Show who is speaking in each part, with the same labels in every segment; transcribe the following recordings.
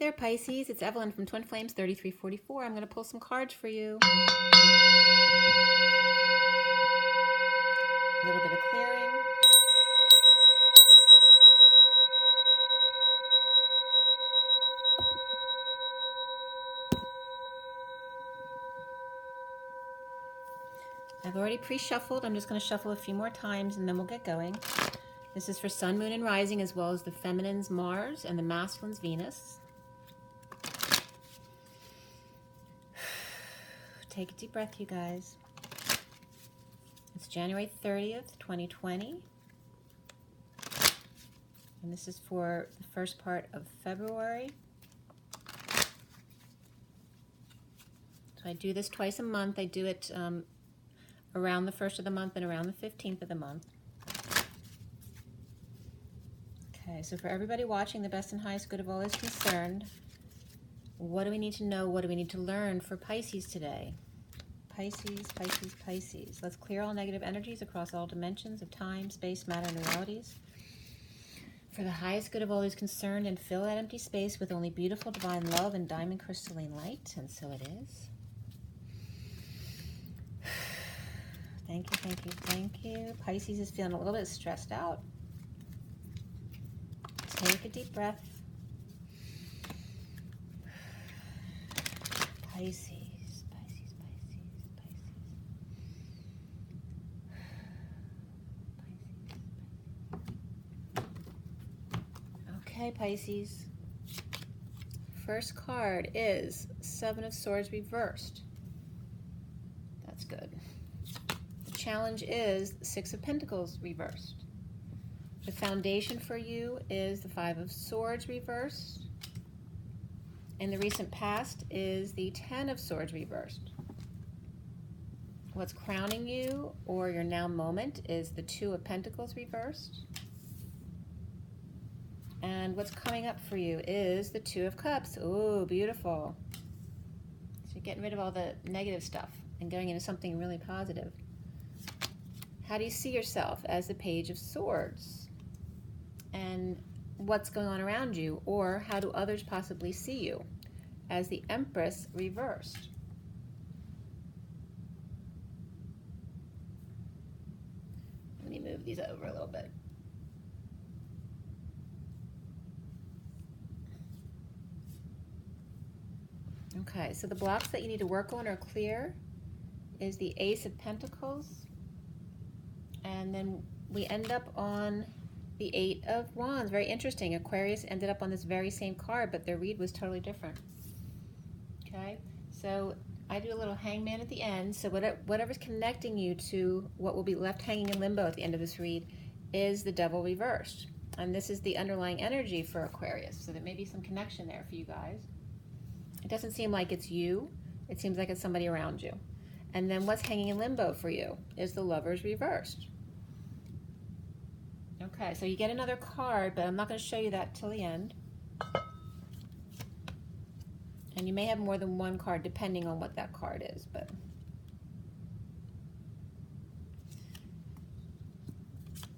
Speaker 1: there, Pisces. It's Evelyn from Twin Flames 3344. I'm going to pull some cards for you. A little bit of clearing. I've already pre-shuffled. I'm just going to shuffle a few more times and then we'll get going. This is for Sun, Moon, and Rising, as well as the Feminine's Mars and the Masculine's Venus. Take a deep breath, you guys. It's January 30th, 2020. And this is for the first part of February. So I do this twice a month. I do it around the 1st of the month and around the 15th of the month. Okay, so for everybody watching, the best and highest good of all is concerned. What do we need to know? What do we need to learn for Pisces today? Pisces, Pisces, Pisces. Let's clear all negative energies across all dimensions of time, space, matter, and realities. For the highest good of all is concerned, and fill that empty space with only beautiful divine love and diamond crystalline light. And so it is. Thank you, thank you, thank you. Pisces is feeling a little bit stressed out. Take a deep breath. Pisces, Pisces, Pisces, Pisces. Okay, Pisces. First card is Seven of Swords reversed. That's good. The challenge is Six of Pentacles reversed. The foundation for you is the Five of Swords reversed. In the recent past is the Ten of Swords reversed. What's crowning you or your now moment is the Two of Pentacles reversed. And what's coming up for you is the Two of Cups. Oh, beautiful. So you're getting rid of all the negative stuff and going into something really positive. How do you see yourself as the Page of Swords? And what's going on around you, or how do others possibly see you as the Empress reversed? Let me move these over a little bit. Okay, so the blocks that you need to work on or clear is the Ace of Pentacles, and then we end up on the Eight of Wands. Very interesting. Aquarius ended up on this very same card, but their read was totally different. Okay, so I do a little hangman at the end. So whatever's connecting you to what will be left hanging in limbo at the end of this read is the Devil reversed. And this is the underlying energy for Aquarius. So there may be some connection there for you guys. It doesn't seem like it's you. It seems like it's somebody around you. And then what's hanging in limbo for you is the Lovers reversed. Okay, so you get another card, but I'm not going to show you that till the end. And you may have more than one card depending on what that card is, but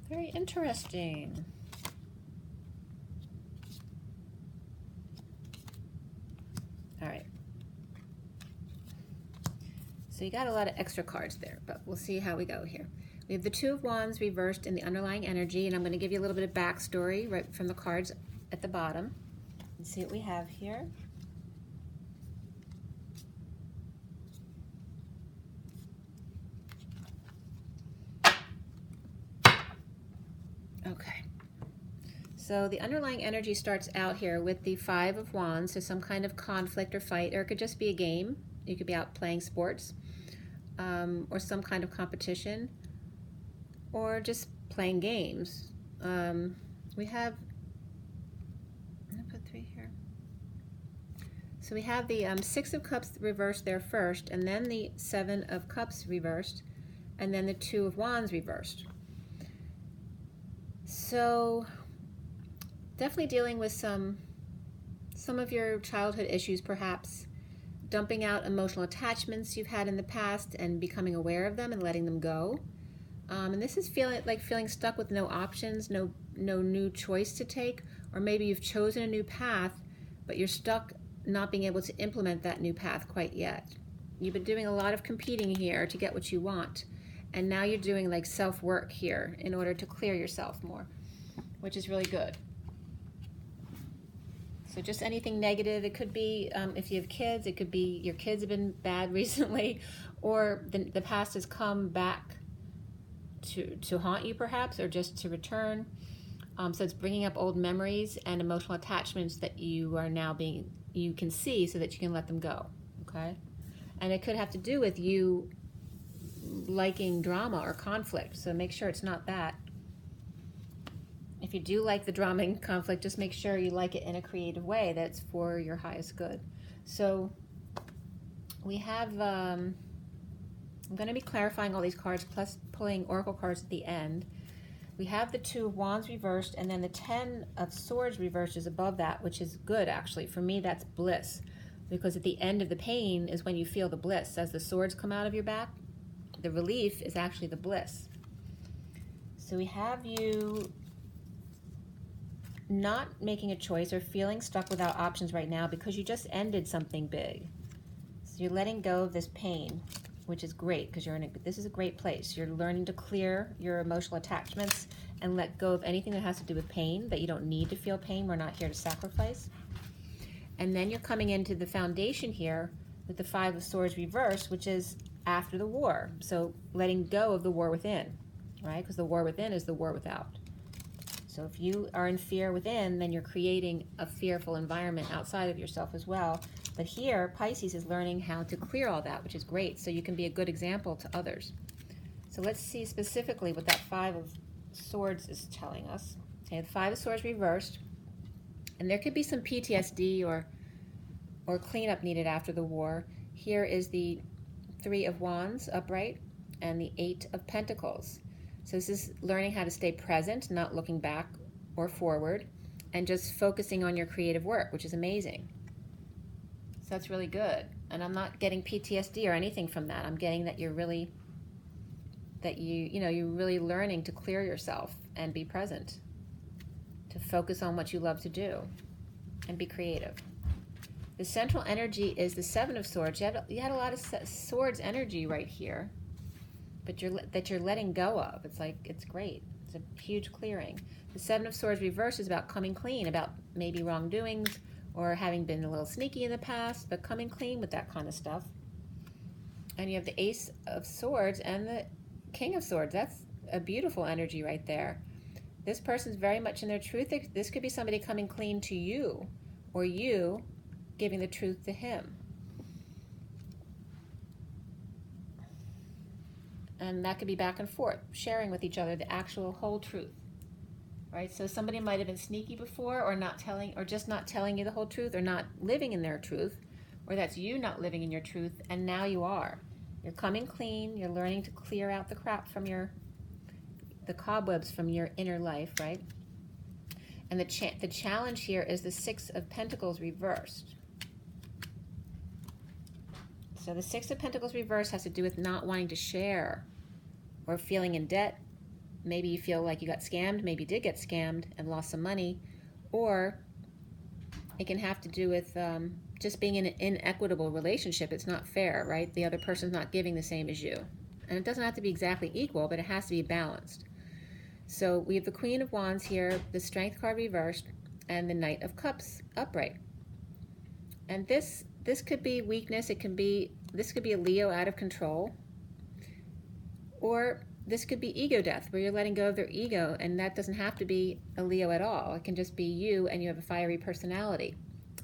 Speaker 1: very interesting. All right. So you got a lot of extra cards there, but we'll see how we go here. We have the Two of Wands reversed in the underlying energy, and I'm going to give you a little bit of backstory right from the cards at the bottom. Let's see what we have here. Okay. So the underlying energy starts out here with the Five of Wands, so some kind of conflict or fight, or it could just be a game. You could be out playing sports, or some kind of competition, or just playing games. We have, I'm gonna put 3 here. So we have the Six of Cups reversed there first, and then the Seven of Cups reversed, and then the Two of Wands reversed. So definitely dealing with some of your childhood issues, perhaps dumping out emotional attachments you've had in the past and becoming aware of them and letting them go. And this is feeling stuck with no options, no new choice to take, or maybe you've chosen a new path, but you're stuck not being able to implement that new path quite yet. You've been doing a lot of competing here to get what you want, and now you're doing like self-work here in order to clear yourself more, which is really good. So just anything negative, it could be if you have kids, it could be your kids have been bad recently, or the past has come back to haunt you perhaps, or just to return. So it's bringing up old memories and emotional attachments that you are now you can see so that you can let them go, okay? And it could have to do with you liking drama or conflict, so make sure it's not that. If you do like the drama and conflict, just make sure you like it in a creative way that's for your highest good. So we have, I'm going to be clarifying all these cards plus pulling oracle cards at the end. We have the Two of Wands reversed, and then the Ten of Swords reversed is above that, which is good actually. For me, that's bliss, because at the end of the pain is when you feel the bliss. As the swords come out of your back, the relief is actually the bliss. So we have you not making a choice or feeling stuck without options right now because you just ended something big. So you're letting go of this pain, which is great because this is a great place. You're learning to clear your emotional attachments and let go of anything that has to do with pain, that you don't need to feel pain. We're not here to sacrifice. And then you're coming into the foundation here with the Five of Swords reversed, which is after the war. So letting go of the war within, right? Because the war within is the war without. So if you are in fear within, then you're creating a fearful environment outside of yourself as well. But here, Pisces is learning how to clear all that, which is great. So you can be a good example to others. So let's see specifically what that Five of Swords is telling us. Okay, the Five of Swords reversed. And there could be some PTSD or cleanup needed after the war. Here is the Three of Wands upright and the Eight of Pentacles. So this is learning how to stay present, not looking back or forward, and just focusing on your creative work, which is amazing. So that's really good. And I'm not getting PTSD or anything from that. I'm getting that you're really, you're really learning to clear yourself and be present, to focus on what you love to do and be creative. The central energy is the Seven of Swords. You had a lot of swords energy right here, but you're letting go of. It's like, it's great. It's a huge clearing. The Seven of Swords reverse is about coming clean, about maybe wrongdoings or having been a little sneaky in the past, but coming clean with that kind of stuff. And you have the Ace of Swords and the King of Swords. That's a beautiful energy right there. This person's very much in their truth. This could be somebody coming clean to you, or you giving the truth to him. And that could be back and forth, sharing with each other the actual whole truth, right? So somebody might have been sneaky before, or not telling, or just not telling you the whole truth, or not living in their truth, or that's you not living in your truth, and now you are. You're coming clean. You're learning to clear out the crap from the cobwebs from your inner life, right? And the challenge here is the Six of Pentacles reversed. So the Six of Pentacles reversed has to do with not wanting to share or feeling in debt. Maybe you feel like you got scammed. Maybe you did get scammed and lost some money. Or it can have to do with just being in an inequitable relationship. It's not fair, right? The other person's not giving the same as you. And it doesn't have to be exactly equal, but it has to be balanced. So we have the Queen of Wands here, the Strength card reversed, and the Knight of Cups upright. And this could be weakness. This could be a Leo out of control, or this could be ego death, where you're letting go of their ego, and that doesn't have to be a Leo at all. It can just be you, and you have a fiery personality,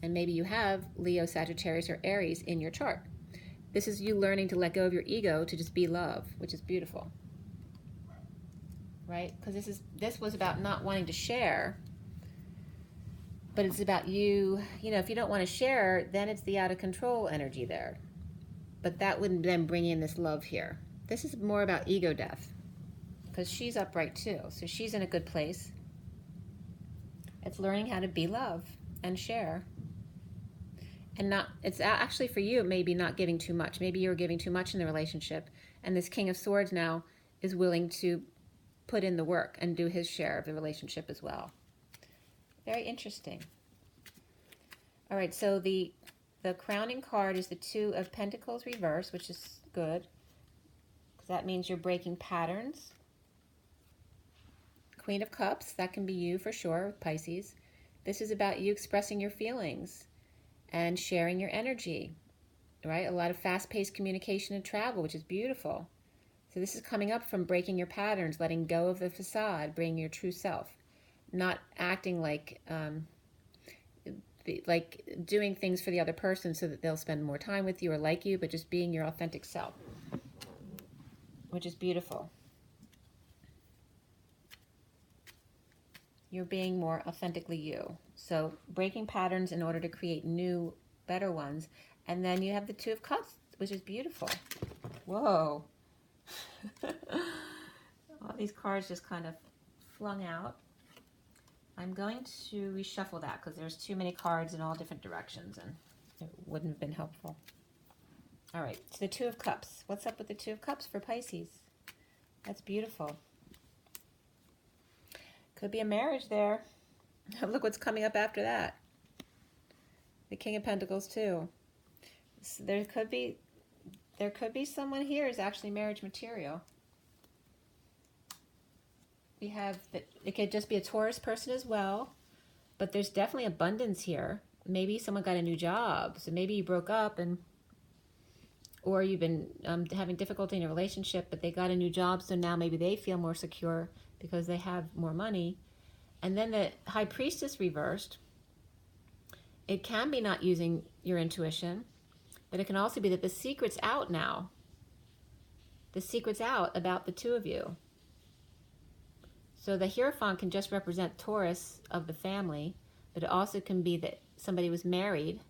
Speaker 1: and maybe you have Leo, Sagittarius, or Aries in your chart. This is you learning to let go of your ego to just be love, which is beautiful, right? Because this was about not wanting to share. But it's about you, if you don't want to share, then it's the out of control energy there. But that wouldn't then bring in this love here. This is more about ego death, because she's upright too. So she's in a good place. It's learning how to be love and share. And it's actually for you, maybe not giving too much. Maybe you were giving too much in the relationship. And this King of Swords now is willing to put in the work and do his share of the relationship as well. Very interesting. All right, so the crowning card is the Two of Pentacles reverse, which is good, because that means you're breaking patterns. Queen of Cups, that can be you for sure, with Pisces. This is about you expressing your feelings and sharing your energy, right? A lot of fast-paced communication and travel, which is beautiful. So this is coming up from breaking your patterns, letting go of the facade, bringing your true self, not acting like doing things for the other person so that they'll spend more time with you or like you, but just being your authentic self, which is beautiful. You're being more authentically you. So breaking patterns in order to create new, better ones. And then you have the Two of Cups, which is beautiful. Whoa. All these cards just kind of flung out. I'm going to reshuffle that because there's too many cards in all different directions and it wouldn't have been helpful. All right, so the Two of Cups. What's up with the Two of Cups for Pisces? That's beautiful. Could be a marriage there. Look what's coming up after that. The King of Pentacles too. So there could be someone here who's actually marriage material. We have that it could just be a Taurus person as well, but there's definitely abundance here. Maybe someone got a new job, so maybe you broke up or you've been having difficulty in a relationship, but they got a new job, so now maybe they feel more secure because they have more money. And then the High Priestess reversed. It can be not using your intuition, but it can also be that the secret's out now. The secret's out about the two of you. So the Hierophant can just represent Taurus of the family, but it also can be that somebody was married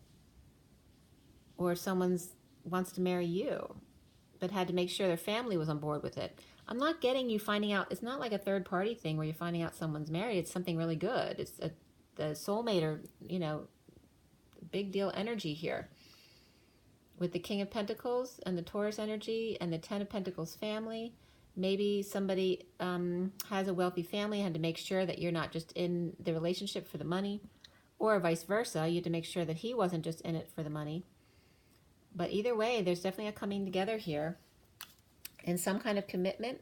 Speaker 1: or someone wants to marry you, but had to make sure their family was on board with it. I'm not getting you finding out. It's not like a third party thing where you're finding out someone's married. It's something really good. It's the soulmate or, big deal energy here. With the King of Pentacles and the Taurus energy and the Ten of Pentacles family, maybe somebody has a wealthy family, had to make sure that you're not just in the relationship for the money, or vice versa. You had to make sure that he wasn't just in it for the money. But either way, there's definitely a coming together here and some kind of commitment,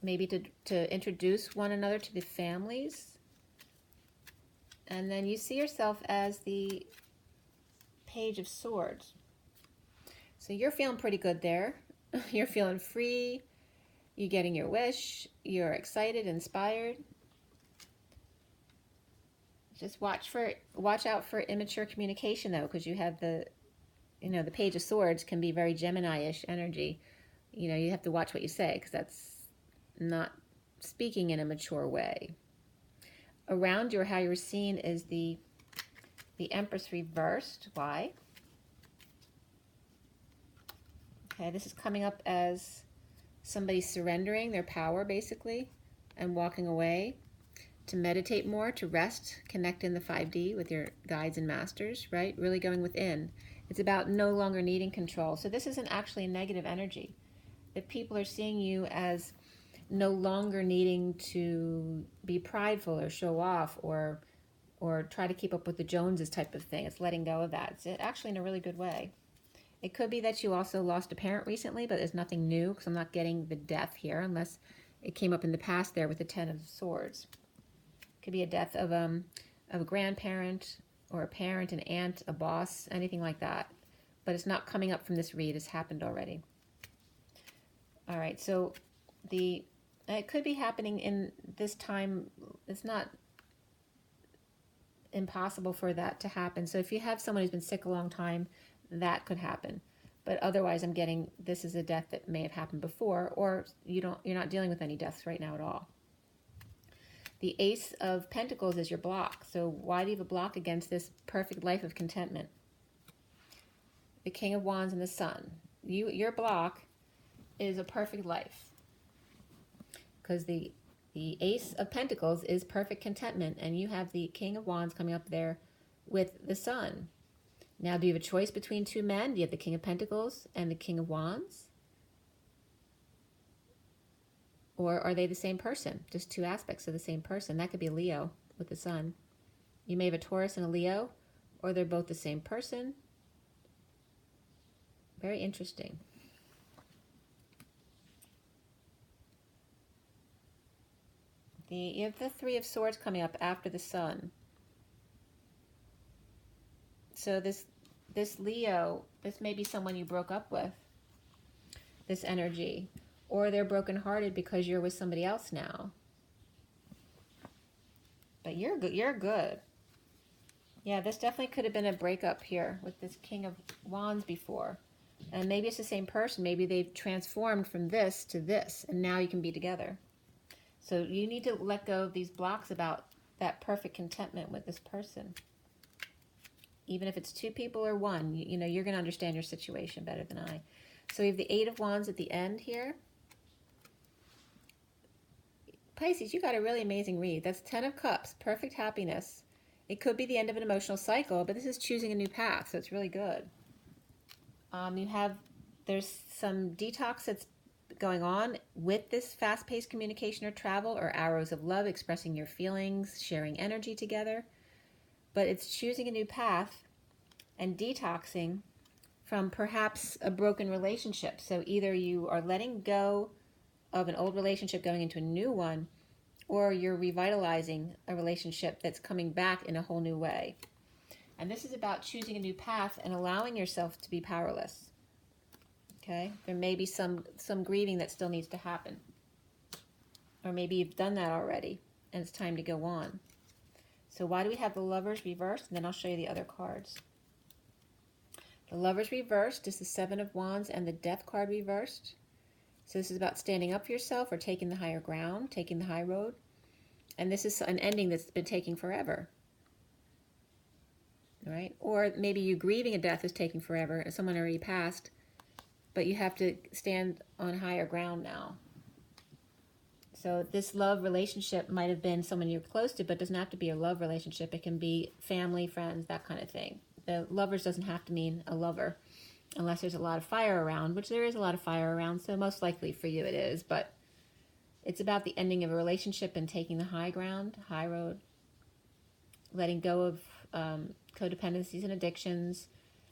Speaker 1: maybe to introduce one another to the families. And then you see yourself as the Page of Swords. So you're feeling pretty good there. You're feeling free. You're getting your wish. You're excited, inspired. Just watch out for immature communication though, because you have the Page of Swords can be very Gemini-ish energy. You have to watch what you say because that's not speaking in a mature way. Around you, or how you're seen, is the Empress reversed. Why? Okay, this is coming up as somebody surrendering their power, basically, and walking away to meditate more, to rest, connect in the 5D with your guides and masters, right? Really going within. It's about no longer needing control. So this isn't actually a negative energy. If people are seeing you as no longer needing to be prideful or show off or try to keep up with the Joneses type of thing, it's letting go of that. It's actually in a really good way. It could be that you also lost a parent recently, but there's nothing new because I'm not getting the death here unless it came up in the past there with the Ten of Swords. It could be a death of a grandparent or a parent, an aunt, a boss, anything like that. But it's not coming up from this read. It's happened already. All right, so it could be happening in this time. It's not impossible for that to happen. So if you have someone who's been sick a long time, that could happen. But otherwise, I'm getting this is a death that may have happened before, or you're not dealing with any deaths right now at all. The Ace of Pentacles is your block. So why do you have a block against this perfect life of contentment? The King of Wands and the Sun. Your block is a perfect life. Because the Ace of Pentacles is perfect contentment, and you have the King of Wands coming up there with the Sun. Now, do you have a choice between two men? Do you have the King of Pentacles and the King of Wands? Or are they the same person? Just two aspects of the same person. That could be a Leo with the Sun. You may have a Taurus and a Leo, or they're both the same person. Very interesting. You have the Three of Swords coming up after the Sun. So this Leo, this may be someone you broke up with, this energy. Or they're brokenhearted because you're with somebody else now. But you're good. You're good. Yeah, this definitely could have been a breakup here with this King of Wands before. And maybe it's the same person. Maybe they've transformed from this to this, and now you can be together. So you need to let go of these blocks about that perfect contentment with this person. Even if it's two people or one, you know, you're going to understand your situation better than I. So we have the Eight of Wands at the end here. Pisces, you got a really amazing read. That's 10 of Cups, perfect happiness. It could be the end of an emotional cycle, but this is choosing a new path, so it's really good. There's some detox that's going on with this fast-paced communication or travel, or arrows of love, expressing your feelings, sharing energy together. But it's choosing a new path and detoxing from perhaps a broken relationship. So either you are letting go of an old relationship going into a new one, or you're revitalizing a relationship that's coming back in a whole new way. And this is about choosing a new path and allowing yourself to be powerless. Okay? There may be some grieving that still needs to happen. Or maybe you've done that already and it's time to go on. So why do we have the Lovers reversed? And then I'll show you the other cards. The Lovers reversed is the Seven of Wands and the Death card reversed. So this is about standing up for yourself or taking the higher ground, taking the high road. And this is an ending that's been taking forever. All right? Or maybe you grieving a death is taking forever and someone already passed, but you have to stand on higher ground now. So this love relationship might have been someone you're close to, but doesn't have to be a love relationship. It can be family, friends, that kind of thing. The Lovers doesn't have to mean a lover, unless there's a lot of fire around, which there is a lot of fire around, so most likely for you it is. But it's about the ending of a relationship and taking the high ground, high road, letting go of codependencies and addictions,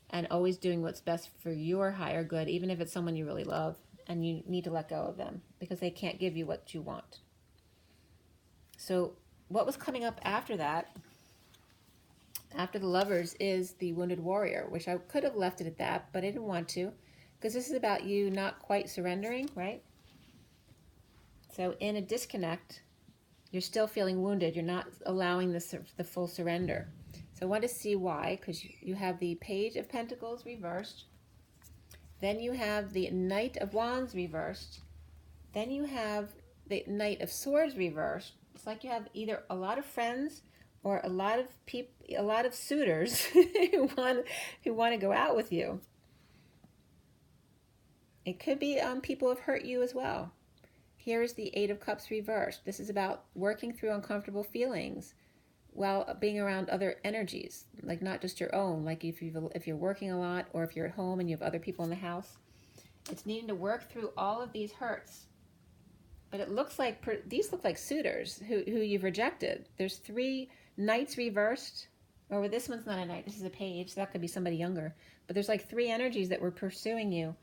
Speaker 1: and always doing what's best for your higher good, even if it's someone you really love, and you need to let go of them because they can't give you what you want. So what was coming up after that, after the Lovers, is the Wounded Warrior, which I could have left it at that, but I didn't want to, because this is about you not quite surrendering, right? So in a disconnect, you're still feeling wounded. You're not allowing the full surrender. So I want to see why, because you have the Page of Pentacles reversed. Then you have the Knight of Wands reversed. Then you have the Knight of Swords reversed. It's like you have either a lot of friends or a lot of suitors who want to go out with you. It could be people have hurt you as well. Here is the Eight of Cups reversed. This is about working through uncomfortable feelings while being around other energies, like not just your own. Like if you're working a lot, or if you're at home and you have other people in the house, it's needing to work through all of these hurts. But it looks like these look like suitors who you've rejected. There's 3 Knights reversed, or this one's not a knight. This is a page, so that could be somebody younger. But there's like 3 energies that were pursuing you.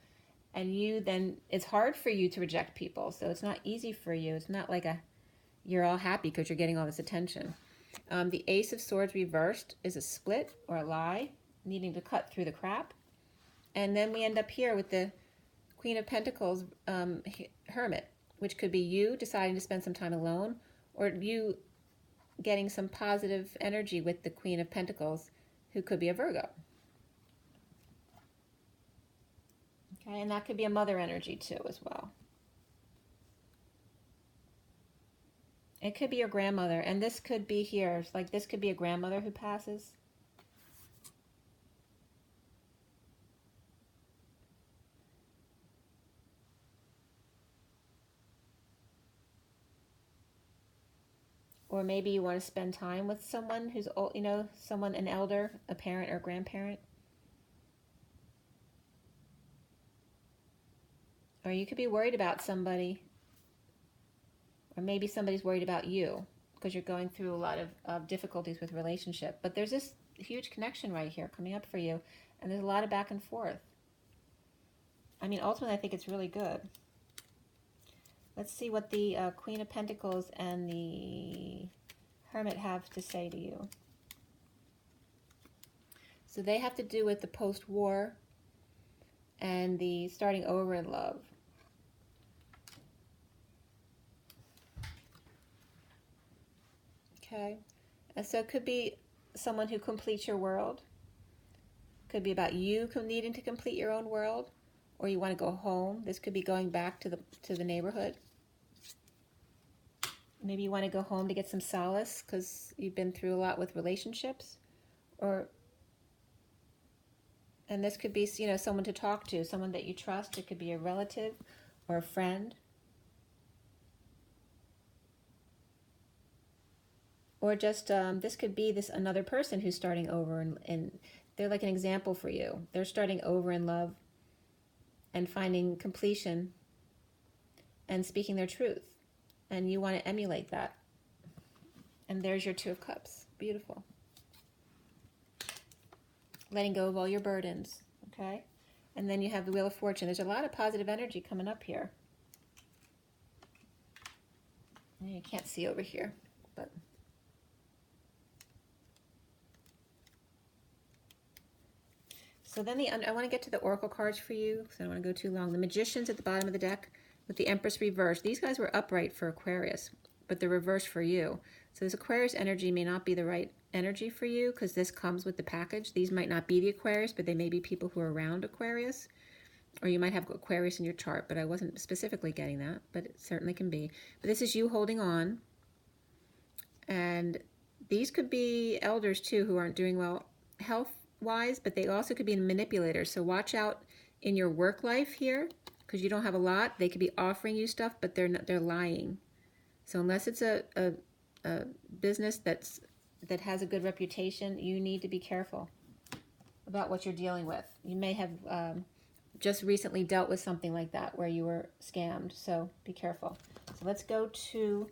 Speaker 1: And it's hard for you to reject people, so it's not easy for you. It's not like you're all happy because you're getting all this attention. The Ace of Swords reversed is a split or a lie, needing to cut through the crap. And then we end up here with the Queen of Pentacles Hermit, which could be you deciding to spend some time alone, or you getting some positive energy with the Queen of Pentacles, who could be a Virgo. Okay, and that could be a mother energy too as well. It could be your grandmother, and this could be here. Like this could be a grandmother who passes. Or maybe you want to spend time with someone who's old, someone, an elder, a parent or grandparent. Or you could be worried about somebody. Or maybe somebody's worried about you because you're going through a lot of difficulties with relationship. But there's this huge connection right here coming up for you. And there's a lot of back and forth. I mean, ultimately, I think it's really good. Let's see what the Queen of Pentacles and the Hermit have to say to you. So they have to do with the post-war and the starting over in love. Okay. And so it could be someone who completes your world. Could be about you needing to complete your own world, or you want to go home. This could be going back to the neighborhood. Maybe you want to go home to get some solace because you've been through a lot with relationships, and this could be, you know, someone to talk to, someone that you trust. It could be a relative or a friend. Or just, this could be another person who's starting over, and they're like an example for you. They're starting over in love and finding completion and speaking their truth. And you want to emulate that. And there's your Two of Cups. Beautiful. Letting go of all your burdens, okay? And then you have the Wheel of Fortune. There's a lot of positive energy coming up here. You can't see over here, but... So then I want to get to the Oracle cards for you, because I don't want to go too long. The Magician's at the bottom of the deck with the Empress reversed. These guys were upright for Aquarius, but they're reversed for you. So this Aquarius energy may not be the right energy for you, because this comes with the package. These might not be the Aquarius, but they may be people who are around Aquarius. Or you might have Aquarius in your chart, but I wasn't specifically getting that, but it certainly can be. But this is you holding on. And these could be elders too who aren't doing well health-wise, but they also could be manipulators. So watch out in your work life here, because you don't have a lot. They could be offering you stuff, but they're lying. So unless it's a business that has a good reputation, you need to be careful about what you're dealing with. You may have just recently dealt with something like that where you were scammed, so be careful. So let's go to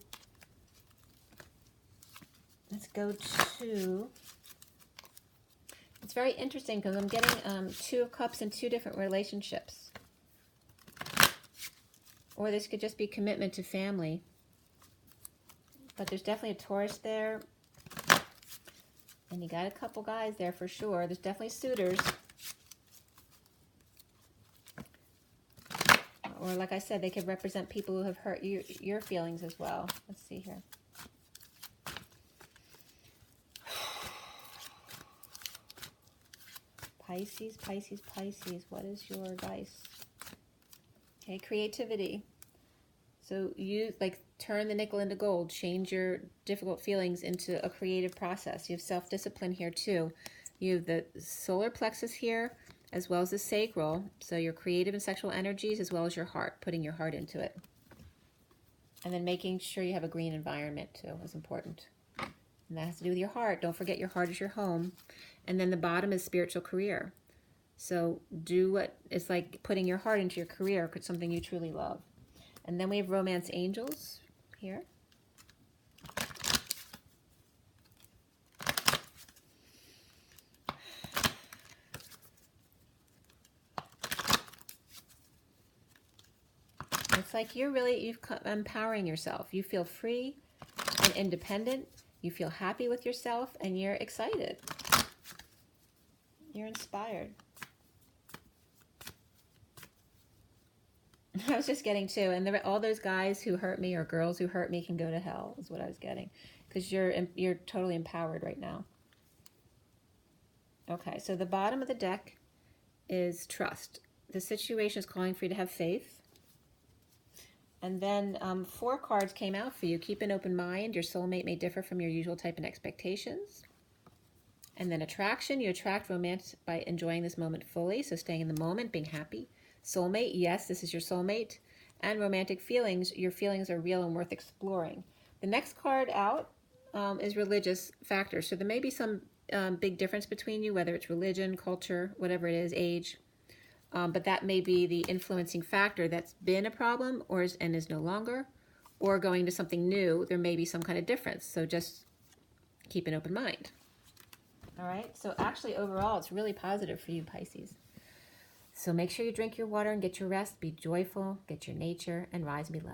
Speaker 1: it's very interesting because I'm getting Two of Cups in two different relationships. Or this could just be commitment to family. But there's definitely a Taurus there. And you got a couple guys there for sure. There's definitely suitors. Or like I said, they could represent people who have hurt your feelings as well. Let's see here. Pisces, Pisces, Pisces. What is your advice? Okay, creativity. So you turn the nickel into gold. Change your difficult feelings into a creative process. You have self-discipline here too. You have the solar plexus here, as well as the sacral. So your creative and sexual energies, as well as your heart, putting your heart into it. And then making sure you have a green environment too is important. And that has to do with your heart. Don't forget your heart is your home. And then the bottom is spiritual career. So do what it's like putting your heart into your career, something you truly love. And then we have romance angels here. It's like you're empowering yourself. You feel free and independent. You feel happy with yourself and you're excited. You're inspired. I was just getting too, and all those guys who hurt me or girls who hurt me can go to hell is what I was getting, because you're totally empowered right now. Okay, so the bottom of the deck is trust. The situation is calling for you to have faith. And then 4 cards came out for you. Keep an open mind. Your soulmate may differ from your usual type and expectations. And then attraction. You attract romance by enjoying this moment fully. So staying in the moment, being happy. Soulmate. Yes, this is your soulmate. And romantic feelings. Your feelings are real and worth exploring. The next card out is religious factors. So there may be some big difference between you, whether it's religion, culture, whatever it is, age. But that may be the influencing factor that's been a problem and is no longer, or going to something new. There may be some kind of difference. So just keep an open mind. All right, so actually overall it's really positive for you, Pisces. So make sure you drink your water and get your rest, be joyful, get your nature, and rise and be loved.